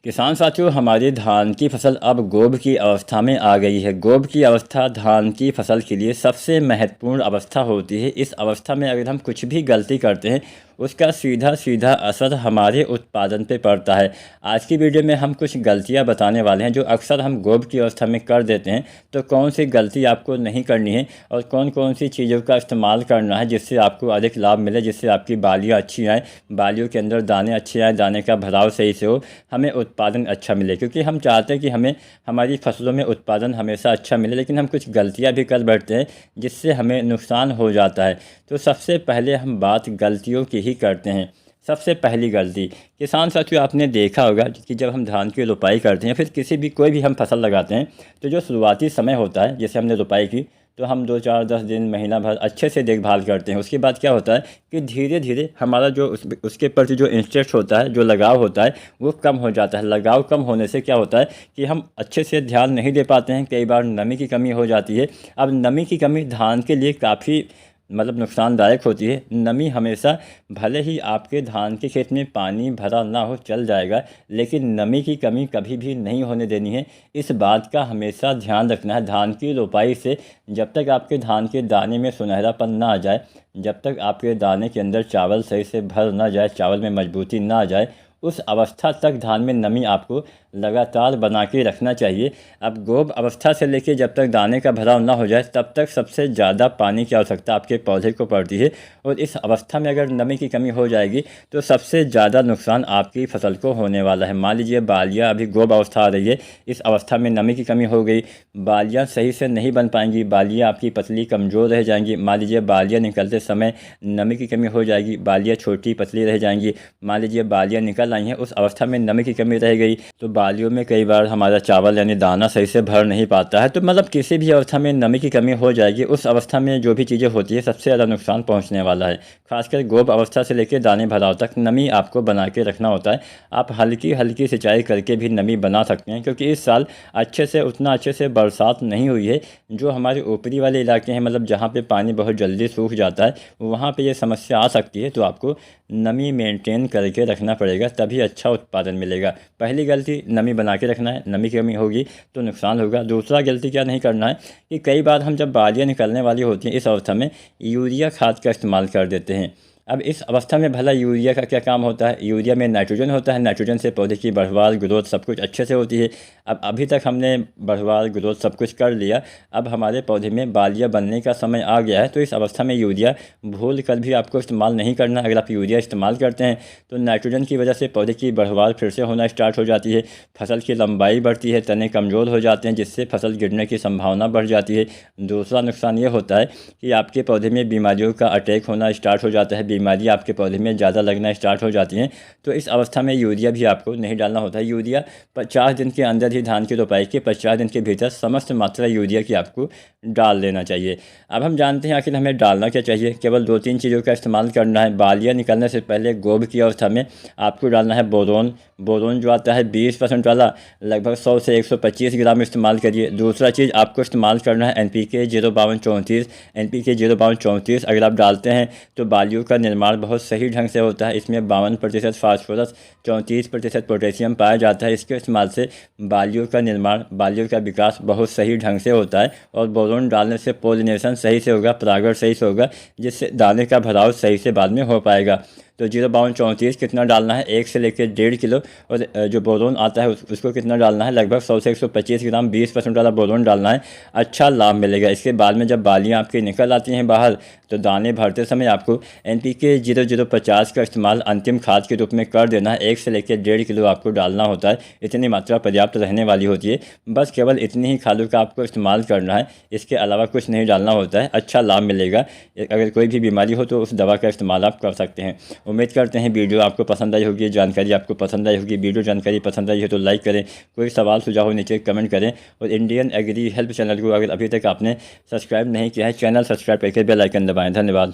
किसान साथियों, हमारी धान की फसल अब गोभ की अवस्था में आ गई है। गोभ की अवस्था धान की फसल के लिए सबसे महत्वपूर्ण अवस्था होती है। इस अवस्था में अगर हम कुछ भी गलती करते हैं, उसका सीधा सीधा असर हमारे उत्पादन पे पड़ता है। आज की वीडियो में हम कुछ गलतियां बताने वाले हैं जो अक्सर हम गोभ की अवस्था में कर देते हैं। तो कौन सी गलती आपको नहीं करनी है और कौन कौन सी चीज़ों का इस्तेमाल करना है जिससे आपको अधिक लाभ मिले, जिससे आपकी बालियाँ अच्छी आएँ, बालियों के अंदर दाने अच्छे आएँ, दाने का भराव सही से हो, हमें उत्पादन अच्छा मिले। क्योंकि हम चाहते हैं कि हमें हमारी फसलों में उत्पादन हमेशा अच्छा मिले, लेकिन हम कुछ गलतियां भी कर बैठते हैं जिससे हमें नुकसान हो जाता है। तो सबसे पहले हम बात गलतियों की ही करते हैं। सबसे पहली गलती, किसान साथियों, आपने देखा होगा कि जब हम धान की रोपाई करते हैं, फिर किसी भी कोई भी हम फसल लगाते हैं, तो जो शुरुआती समय होता है, जैसे हमने रोपाई की तो हम 2 4 10 दिन महीना भर अच्छे से देखभाल करते हैं। उसके बाद क्या होता है कि धीरे धीरे हमारा जो उसके प्रति जो इंटरेस्ट होता है, जो लगाव होता है, वो कम हो जाता है। लगाव कम होने से क्या होता है कि हम अच्छे से ध्यान नहीं दे पाते हैं। कई बार नमी की कमी हो जाती है। अब नमी की कमी धान के लिए काफ़ी नुकसानदायक होती है। नमी हमेशा, भले ही आपके धान के खेत में पानी भरा ना हो चल जाएगा, लेकिन नमी की कमी कभी भी नहीं होने देनी है। इस बात का हमेशा ध्यान रखना है। धान की रोपाई से जब तक आपके धान के दाने में सुनहरापन ना आ जाए, जब तक आपके दाने के अंदर चावल सही से भर ना जाए, चावल में मजबूती ना आ जाए, उस अवस्था तक धान में नमी आपको लगातार बना के रखना चाहिए। अब गोभ अवस्था से लेकर जब तक दाने का भराव ना हो जाए, तब तक सबसे ज़्यादा पानी की आवश्यकता आपके पौधे को पड़ती है। और इस अवस्था में अगर नमी की कमी हो जाएगी तो सबसे ज़्यादा नुकसान आपकी फसल को होने वाला है। मान लीजिए बालियाँ अभी गोभ अवस्था आ रही है, इस अवस्था में नमी की कमी हो गई, बालियाँ सही से नहीं बन पाएंगी, बालियाँ आपकी पतली कमज़ोर रह जाएंगी। मान लीजिए बालियाँ निकलते समय नमी की कमी हो जाएगी, बालियाँ छोटी पतली रह जाएंगी। मान लीजिए बालियाँ निकल आई हैं, उस अवस्था में नमी की कमी रह गई, तो बालियों में कई बार हमारा चावल यानी दाना सही से भर नहीं पाता है। तो किसी भी अवस्था में नमी की कमी हो जाएगी, उस अवस्था में जो भी चीज़ें होती है, सबसे ज़्यादा नुकसान पहुंचने वाला है। खासकर गोभ अवस्था से लेकर दाने भराव तक नमी आपको बना के रखना होता है। आप हल्की हल्की सिंचाई करके भी नमी बना सकते हैं, क्योंकि इस साल उतना अच्छे से बरसात नहीं हुई है। जो हमारे ऊपरी वाले इलाके हैं, जहाँ पे पानी बहुत जल्दी सूख जाता है, वहाँ पे ये समस्या आ सकती है। तो आपको नमी मेंटेन करके रखना पड़ेगा, तभी अच्छा उत्पादन मिलेगा। पहली गलती, नमी बना के रखना है। नमी की कमी होगी तो नुकसान होगा। दूसरा गलती क्या नहीं करना है कि कई बार हम जब बालियाँ निकलने वाली होती हैं, इस अवस्था में यूरिया खाद का इस्तेमाल कर देते हैं। अब इस अवस्था में भला यूरिया का क्या काम होता है? यूरिया में नाइट्रोजन होता है। नाइट्रोजन से पौधे की बढ़वार, ग्रोथ सब कुछ अच्छे से होती है। अब अभी तक हमने बढ़वार, ग्रोथ सब कुछ कर लिया, अब हमारे पौधे में बालियाँ बनने का समय आ गया है। तो इस अवस्था में यूरिया भूल कर भी आपको इस्तेमाल नहीं करना। अगर आप यूरिया इस्तेमाल करते हैं तो नाइट्रोजन की वजह से पौधे की बढ़वार फिर से होना स्टार्ट हो जाती है, फसल की लंबाई बढ़ती है, तने कमज़ोर हो जाते हैं, जिससे फसल गिरने की संभावना बढ़ जाती है। दूसरा नुकसान ये होता है कि आपके पौधे में बीमारियों का अटैक होना स्टार्ट हो जाता है, बीमारी आपके पौधे में ज़्यादा लगना स्टार्ट हो जाती हैं। तो इस अवस्था में यूरिया भी आपको नहीं डालना होता है। यूरिया 50 दिन के अंदर ही, धान की रोपाई के 50 दिन के भीतर समस्त मात्रा यूरिया की आपको डाल देना चाहिए। अब हम जानते हैं आखिर हमें डालना क्या चाहिए। केवल 2 3 चीज़ों का इस्तेमाल करना है। बालियाँ निकलने से पहले गोभ की अवस्था में आपको डालना है बोरोन। बोरोन जो आता है 20% वाला, लगभग 100 से 125 ग्राम इस्तेमाल करिए। दूसरा चीज़ आपको इस्तेमाल करना है NPK 05234। NPK 05234 अगर आप डालते हैं तो बालियों का निर्माण बहुत सही ढंग से होता है। इसमें 52% फास्फोरस, 34% पोटेशियम पाया जाता है। इसके इस्तेमाल से बालियों का निर्माण, बालियों का विकास बहुत सही ढंग से होता है। और बोरोन डालने से पोलिनेशन सही से होगा, परागण सही से होगा, जिससे दाने का भराव सही से बाद में हो पाएगा। तो 05234 कितना डालना है? 1 से लेकर 1.5 किलो। और जो बोरोन आता है उसको कितना डालना है? लगभग 100 से 125 ग्राम, 20% वाला बोरोन डालना है। अच्छा लाभ मिलेगा। इसके बाद में जब बालियाँ आपकी निकल आती हैं बाहर, तो दाने भरते समय आपको NPK 0050 का इस्तेमाल अंतिम खाद के रूप में कर देना है। 1 से लेकर 1.5 किलो आपको डालना होता है। इतनी मात्रा पर्याप्त रहने वाली होती है। बस केवल इतनी ही खादों का आपको इस्तेमाल करना है, इसके अलावा कुछ नहीं डालना होता है। अच्छा लाभ मिलेगा। अगर कोई भी बीमारी हो तो उस दवा का इस्तेमाल आप कर सकते हैं। उम्मीद करते हैं वीडियो आपको पसंद आई होगी, जानकारी आपको पसंद आई होगी। वीडियो जानकारी पसंद आई है तो लाइक करें, कोई सवाल सुझाव हो नीचे कमेंट करें। और इंडियन एग्री हेल्प चैनल को अगर अभी तक आपने सब्सक्राइब नहीं किया है, चैनल सब्सक्राइब करके बेल आइकन दबाएं। धन्यवाद।